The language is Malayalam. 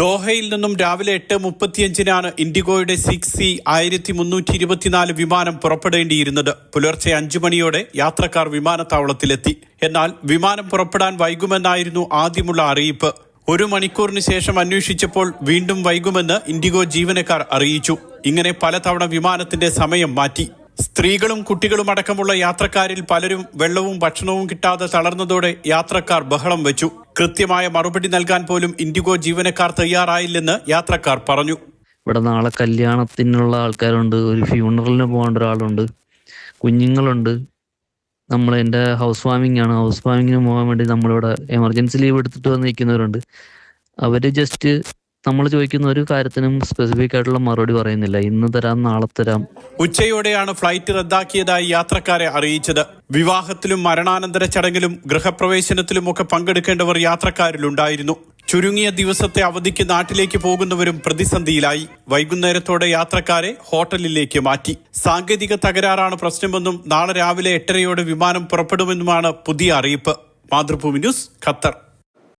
ദോഹയിൽ നിന്നും രാവിലെ 8:35 ഇൻഡിഗോയുടെ 6C-1324 വിമാനം പുറപ്പെടേണ്ടിയിരുന്നത്. പുലർച്ചെ 5 മണിയോടെ യാത്രക്കാർ വിമാനത്താവളത്തിലെത്തി. എന്നാൽ വിമാനം പുറപ്പെടാൻ വൈകുമെന്നായിരുന്നു ആദ്യമുള്ള അറിയിപ്പ്. 1 മണിക്കൂറിന് ശേഷം അന്വേഷിച്ചപ്പോൾ വീണ്ടും വൈകുമെന്ന് ഇൻഡിഗോ ജീവനക്കാർ അറിയിച്ചു. ഇങ്ങനെ പലതവണ വിമാനത്തിന്റെ സമയം മാറ്റി. സ്ത്രീകളും കുട്ടികളും അടക്കമുള്ള യാത്രക്കാരിൽ പലരും വെള്ളവും ഭക്ഷണവും കിട്ടാതെ തളർന്നതോടെ യാത്രക്കാർ ബഹളം വെച്ചു. കൃത്യമായ മറുപടി നൽകാൻ പോലും ഇൻഡിഗോ ജീവനക്കാർ തയ്യാറായില്ലെന്ന് യാത്രക്കാർ പറഞ്ഞു. ഇവിടെ നാളെ കല്യാണത്തിനുള്ള ആൾക്കാരുണ്ട്, ഒരു ഫ്യൂണറലിന് പോകേണ്ട ഒരാളുണ്ട്, കുഞ്ഞുങ്ങളുണ്ട്. എൻ്റെ ഹൗസ് വാമിംഗ് ആണ്. ഹൗസ് വാമിങ്ങിന് പോകാൻ വേണ്ടി നമ്മളിവിടെ എമർജൻസി ലീവ് എടുത്തിട്ട് വന്നിരിക്കുന്നവരുണ്ട്. അവർ ജസ്റ്റ് നമ്മൾ ചോദിക്കുന്ന ഒരു കാര്യത്തിനും സ്പെസിഫിക് ആയിട്ടുള്ള മറുപടി പറയുന്നില്ല. ഇന്ന് തരാം, നാളെ തരാം. ഉച്ചയോടെയാണ് ഫ്ലൈറ്റ് റദ്ദാക്കിയതായി യാത്രക്കാരെ അറിയിച്ചത്. വിവാഹത്തിലും മരണാനന്തര ചടങ്ങിലും ഗൃഹപ്രവേശനത്തിലുമൊക്കെ പങ്കെടുക്കേണ്ടവർ യാത്രക്കാരിലുണ്ടായിരുന്നു. ചുരുങ്ങിയ ദിവസത്തെ അവധിക്ക് നാട്ടിലേക്ക് പോകുന്നവരും പ്രതിസന്ധിയിലായി. വൈകുന്നേരത്തോടെ യാത്രക്കാരെ ഹോട്ടലിലേക്ക് മാറ്റി. സാങ്കേതിക തകരാറാണ് പ്രശ്നമെന്നും നാളെ രാവിലെ 8:30 വിമാനം പുറപ്പെടുമെന്നുമാണ് പുതിയ അറിയിപ്പ്. Mathrubhumi news, Qatar.